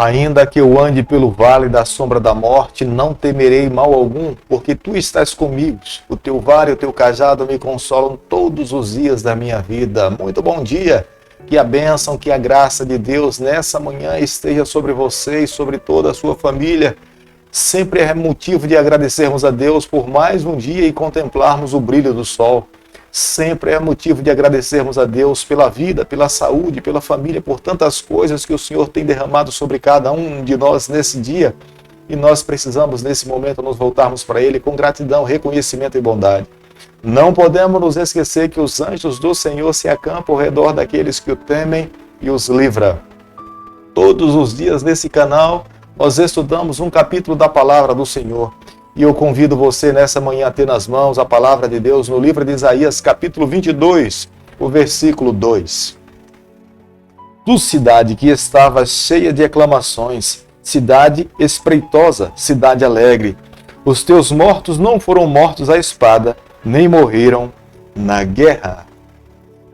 Ainda que eu ande pelo vale da sombra da morte, não temerei mal algum, porque tu estás comigo. O teu vara e o teu cajado me consolam todos os dias da minha vida. Muito bom dia. Que a bênção, que a graça de Deus nessa manhã esteja sobre você e sobre toda a sua família. Sempre é motivo de agradecermos a Deus por mais um dia e contemplarmos o brilho do sol. Sempre é motivo de agradecermos a Deus pela vida, pela saúde, pela família, por tantas coisas que o Senhor tem derramado sobre cada um de nós nesse dia. E nós precisamos, nesse momento, nos voltarmos para Ele com gratidão, reconhecimento e bondade. Não podemos nos esquecer que os anjos do Senhor se acampam ao redor daqueles que o temem e os livra. Todos os dias nesse canal, nós estudamos um capítulo da palavra do Senhor. E eu convido você nessa manhã a ter nas mãos a palavra de Deus no livro de Isaías, capítulo 22, o versículo 2. Tu, cidade que estava cheia de aclamações, cidade espreitosa, cidade alegre, os teus mortos não foram mortos à espada, nem morreram na guerra.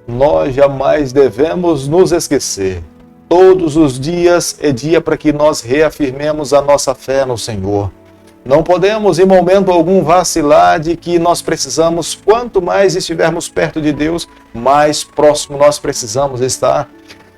Nós jamais devemos nos esquecer. Todos os dias é dia para que nós reafirmemos a nossa fé no Senhor. Não podemos, em momento algum, vacilar de que nós precisamos, quanto mais estivermos perto de Deus, mais próximo nós precisamos estar.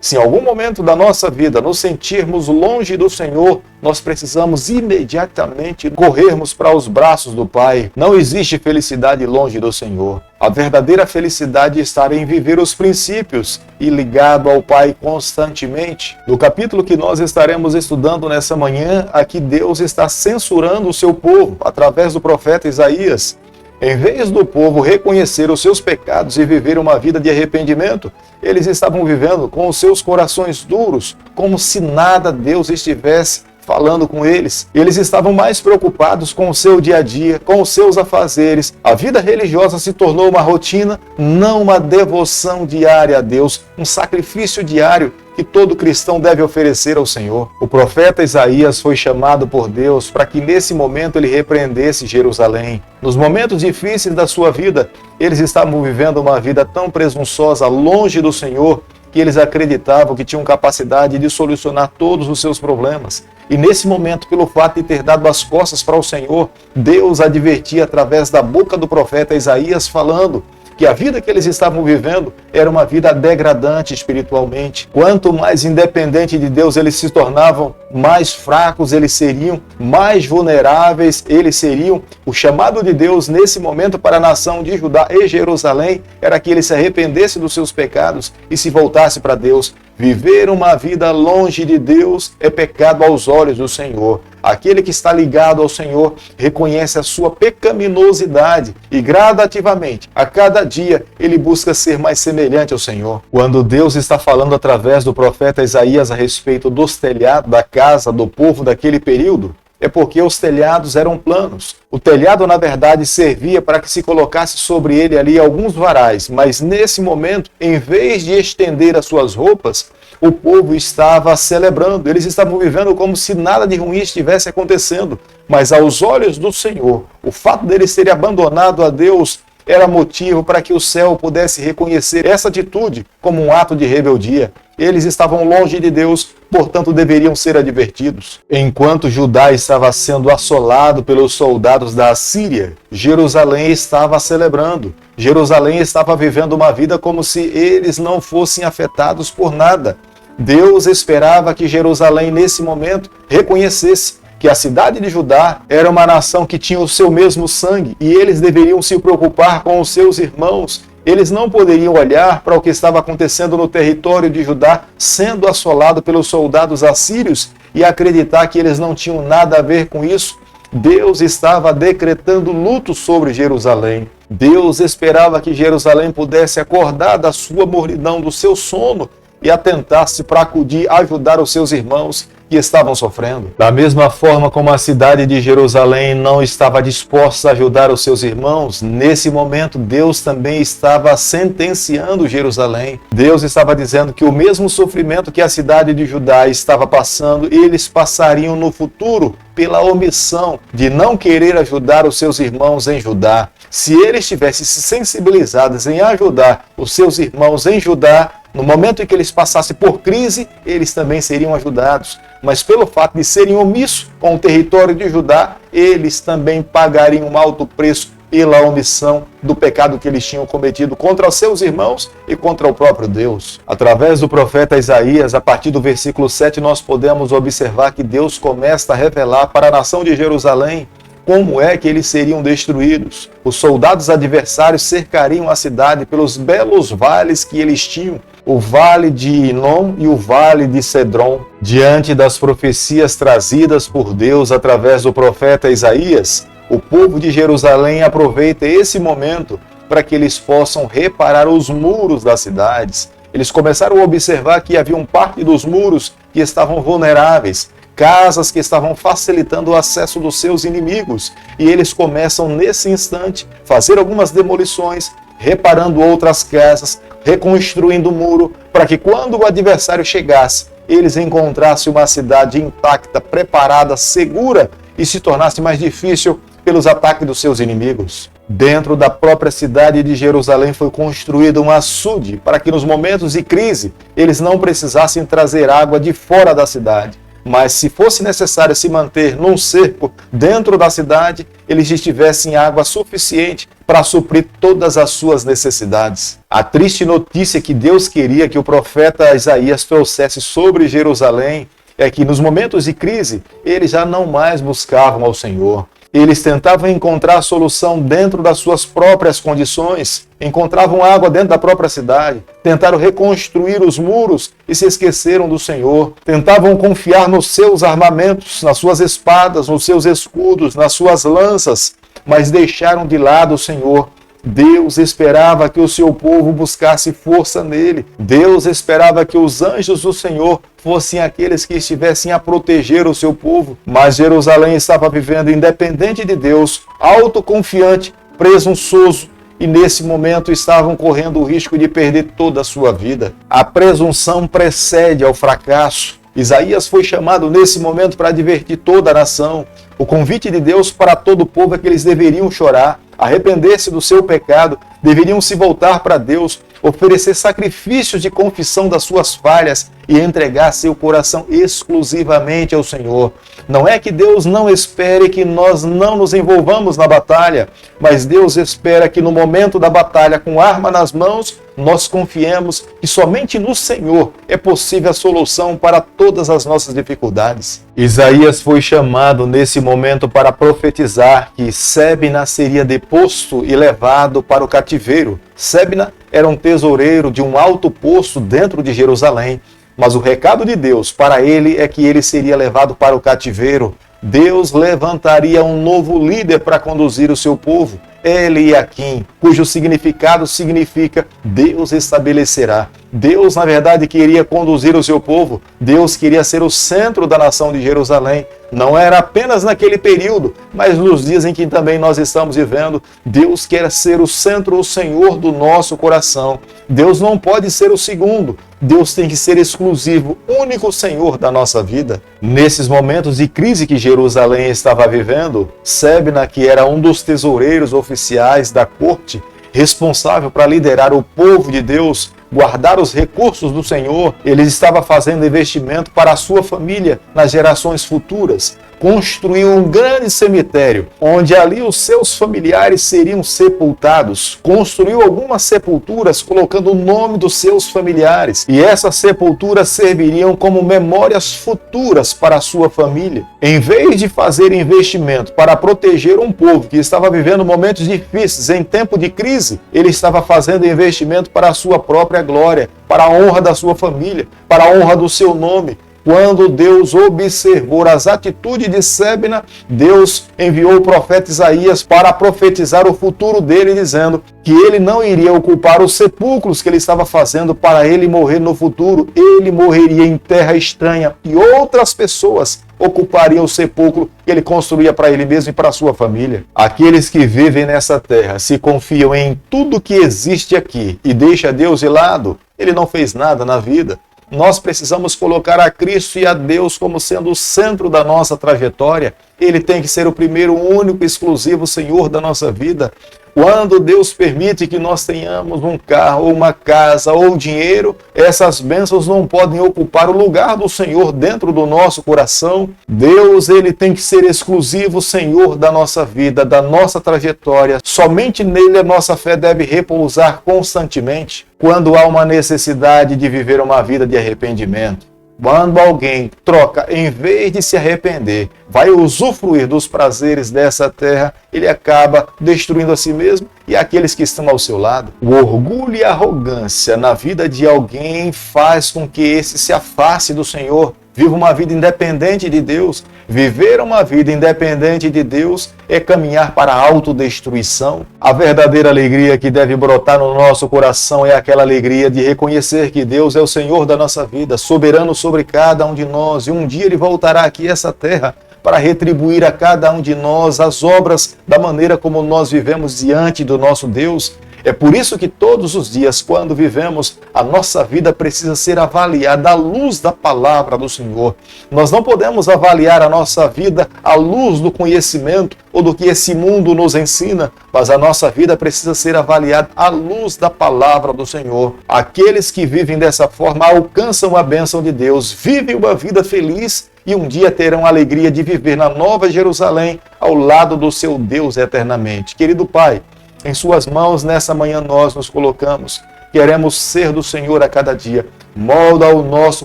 Se em algum momento da nossa vida nos sentirmos longe do Senhor, nós precisamos imediatamente corrermos para os braços do Pai. Não existe felicidade longe do Senhor. A verdadeira felicidade está em viver os princípios e ligado ao Pai constantemente. No capítulo que nós estaremos estudando nessa manhã, aqui Deus está censurando o seu povo através do profeta Isaías. Em vez do povo reconhecer os seus pecados e viver uma vida de arrependimento, eles estavam vivendo com os seus corações duros, como se nada Deus estivesse falando com eles. Eles estavam mais preocupados com o seu dia a dia, com os seus afazeres. A vida religiosa se tornou uma rotina, não uma devoção diária a Deus, um sacrifício diário que todo cristão deve oferecer ao Senhor. O profeta Isaías foi chamado por Deus para que nesse momento ele repreendesse Jerusalém. Nos momentos difíceis da sua vida, eles estavam vivendo uma vida tão presunçosa, longe do Senhor, que eles acreditavam que tinham capacidade de solucionar todos os seus problemas. E nesse momento, pelo fato de ter dado as costas para o Senhor, Deus advertia através da boca do profeta Isaías, falando que a vida que eles estavam vivendo era uma vida degradante espiritualmente. Quanto mais independente de Deus eles se tornavam, mais fracos eles seriam, mais vulneráveis eles seriam. O chamado de Deus nesse momento para a nação de Judá e Jerusalém era que eles se arrependessem dos seus pecados e se voltassem para Deus. Viver uma vida longe de Deus é pecado aos olhos do Senhor. Aquele que está ligado ao Senhor reconhece a sua pecaminosidade e gradativamente, a cada dia, ele busca ser mais semelhante ao Senhor. Quando Deus está falando através do profeta Isaías a respeito dos telhados da casa do povo daquele período, é porque os telhados eram planos. O telhado, na verdade, servia para que se colocasse sobre ele ali alguns varais, mas nesse momento, em vez de estender as suas roupas, o povo estava celebrando, eles estavam vivendo como se nada de ruim estivesse acontecendo. Mas aos olhos do Senhor, o fato deles terem abandonado a Deus era motivo para que o céu pudesse reconhecer essa atitude como um ato de rebeldia. Eles estavam longe de Deus, portanto deveriam ser advertidos. Enquanto Judá estava sendo assolado pelos soldados da Assíria, Jerusalém estava celebrando. Jerusalém estava vivendo uma vida como se eles não fossem afetados por nada. Deus esperava que Jerusalém, nesse momento, reconhecesse que a cidade de Judá era uma nação que tinha o seu mesmo sangue e eles deveriam se preocupar com os seus irmãos. Eles não poderiam olhar para o que estava acontecendo no território de Judá, sendo assolado pelos soldados assírios, e acreditar que eles não tinham nada a ver com isso. Deus estava decretando luto sobre Jerusalém. Deus esperava que Jerusalém pudesse acordar da sua mornidão, do seu sono, e atentar-se para acudir, ajudar os seus irmãos que estavam sofrendo. Da mesma forma como a cidade de Jerusalém não estava disposta a ajudar os seus irmãos, nesse momento Deus também estava sentenciando Jerusalém. Deus estava dizendo que o mesmo sofrimento que a cidade de Judá estava passando, eles passariam no futuro pela omissão de não querer ajudar os seus irmãos em Judá. Se eles tivessem se sensibilizados em ajudar os seus irmãos em Judá, No momento em que eles passassem por crise, eles também seriam ajudados. Mas pelo fato de serem omissos com o território de Judá, eles também pagariam um alto preço pela omissão do pecado que eles tinham cometido contra os seus irmãos e contra o próprio Deus. Através do profeta Isaías, a partir do versículo 7, nós podemos observar que Deus começa a revelar para a nação de Jerusalém como é que eles seriam destruídos. Os soldados adversários cercariam a cidade pelos belos vales que eles tinham, o vale de Inom e o vale de Cedron. Diante das profecias trazidas por Deus através do profeta Isaías, o povo de Jerusalém aproveita esse momento para que eles possam reparar os muros das cidades. Eles começaram a observar que havia parte dos muros que estavam vulneráveis, casas que estavam facilitando o acesso dos seus inimigos. E eles começam, nesse instante, a fazer algumas demolições, reparando outras casas, reconstruindo o muro, para que quando o adversário chegasse, eles encontrassem uma cidade intacta, preparada, segura, e se tornasse mais difícil pelos ataques dos seus inimigos. Dentro da própria cidade de Jerusalém foi construído um açude para que nos momentos de crise eles não precisassem trazer água de fora da cidade. Mas se fosse necessário se manter num cerco dentro da cidade, eles tivessem água suficiente para suprir todas as suas necessidades. A triste notícia que Deus queria que o profeta Isaías trouxesse sobre Jerusalém é que nos momentos de crise, eles já não mais buscavam ao Senhor. Eles tentavam encontrar a solução dentro das suas próprias condições, encontravam água dentro da própria cidade, tentaram reconstruir os muros e se esqueceram do Senhor, tentavam confiar nos seus armamentos, nas suas espadas, nos seus escudos, nas suas lanças, mas deixaram de lado o Senhor. Deus esperava que o seu povo buscasse força nele. Deus esperava que os anjos do Senhor fossem aqueles que estivessem a proteger o seu povo. Mas Jerusalém estava vivendo independente de Deus, autoconfiante, presunçoso, e nesse momento estavam correndo o risco de perder toda a sua vida. A presunção precede ao fracasso. Isaías foi chamado nesse momento para advertir toda a nação. O convite de Deus para todo o povo é que eles deveriam chorar, arrepender-se do seu pecado, deveriam se voltar para Deus, oferecer sacrifícios de confissão das suas falhas e entregar seu coração exclusivamente ao Senhor. Não é que Deus não espere que nós não nos envolvamos na batalha, mas Deus espera que no momento da batalha, com arma nas mãos, nós confiemos que somente no Senhor é possível a solução para todas as nossas dificuldades. Isaías foi chamado nesse momento para profetizar que Sebna seria deposto e levado para o cativeiro. Sebna era um tesoureiro de um alto posto dentro de Jerusalém, mas o recado de Deus para ele é que ele seria levado para o cativeiro. Deus levantaria um novo líder para conduzir o seu povo, Eliaquim, cujo significado significa Deus estabelecerá. Deus, na verdade, queria conduzir o seu povo. Deus queria ser o centro da nação de Jerusalém. Não era apenas naquele período, mas nos dias em que também nós estamos vivendo. Deus quer ser o centro, o Senhor do nosso coração. Deus não pode ser o segundo. Deus tem que ser exclusivo, único Senhor da nossa vida. Nesses momentos de crise que Jerusalém estava vivendo, Sebna, que era um dos tesoureiros oficiais da corte, responsável para liderar o povo de Deus, guardar os recursos do Senhor, ele estava fazendo investimento para a sua família nas gerações futuras. Construiu um grande cemitério, onde ali os seus familiares seriam sepultados. Construiu algumas sepulturas, colocando o nome dos seus familiares. E essas sepulturas serviriam como memórias futuras para a sua família. Em vez de fazer investimento para proteger um povo que estava vivendo momentos difíceis, em tempo de crise, ele estava fazendo investimento para a sua própria glória, para a honra da sua família, para a honra do seu nome. Quando Deus observou as atitudes de Sebna, Deus enviou o profeta Isaías para profetizar o futuro dele, dizendo que ele não iria ocupar os sepulcros que ele estava fazendo para ele morrer no futuro. Ele morreria em terra estranha e outras pessoas ocupariam o sepulcro que ele construía para ele mesmo e para a sua família. Aqueles que vivem nessa terra se confiam em tudo que existe aqui e deixa Deus de lado, ele não fez nada na vida. Nós precisamos colocar a Cristo e a Deus como sendo o centro da nossa trajetória. Ele tem que ser o primeiro, único, exclusivo Senhor da nossa vida. Quando Deus permite que nós tenhamos um carro, ou uma casa, ou dinheiro, essas bênçãos não podem ocupar o lugar do Senhor dentro do nosso coração. Deus, ele tem que ser exclusivo Senhor da nossa vida, da nossa trajetória. Somente nele a nossa fé deve repousar constantemente. Quando há uma necessidade de viver uma vida de arrependimento, quando alguém troca, em vez de se arrepender, vai usufruir dos prazeres dessa terra, ele acaba destruindo a si mesmo e aqueles que estão ao seu lado. O orgulho e a arrogância na vida de alguém faz com que esse se afaste do Senhor, viva uma vida independente de Deus. Viver uma vida independente de Deus é caminhar para a autodestruição. A verdadeira alegria que deve brotar no nosso coração é aquela alegria de reconhecer que Deus é o Senhor da nossa vida, soberano sobre cada um de nós, e um dia Ele voltará aqui a essa terra para retribuir a cada um de nós as obras da maneira como nós vivemos diante do nosso Deus. É por isso que todos os dias, quando vivemos, a nossa vida precisa ser avaliada à luz da palavra do Senhor. Nós não podemos avaliar a nossa vida à luz do conhecimento ou do que esse mundo nos ensina, mas a nossa vida precisa ser avaliada à luz da palavra do Senhor. Aqueles que vivem dessa forma alcançam a bênção de Deus, vivem uma vida feliz e um dia terão a alegria de viver na Nova Jerusalém ao lado do seu Deus eternamente. Querido Pai, em suas mãos, nessa manhã, nós nos colocamos. Queremos ser do Senhor a cada dia. Molda o nosso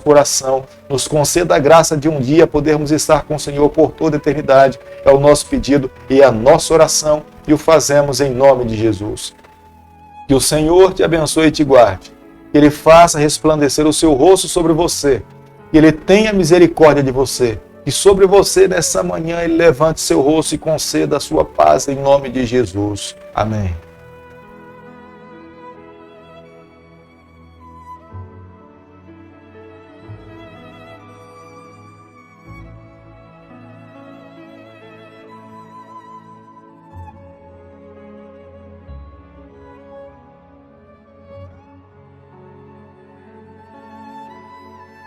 coração. Nos conceda a graça de um dia podermos estar com o Senhor por toda a eternidade. É o nosso pedido e a nossa oração. E o fazemos em nome de Jesus. Que o Senhor te abençoe e te guarde. Que Ele faça resplandecer o seu rosto sobre você. Que Ele tenha misericórdia de você. Que sobre você, nessa manhã, Ele levante seu rosto e conceda a sua paz em nome de Jesus. Amém.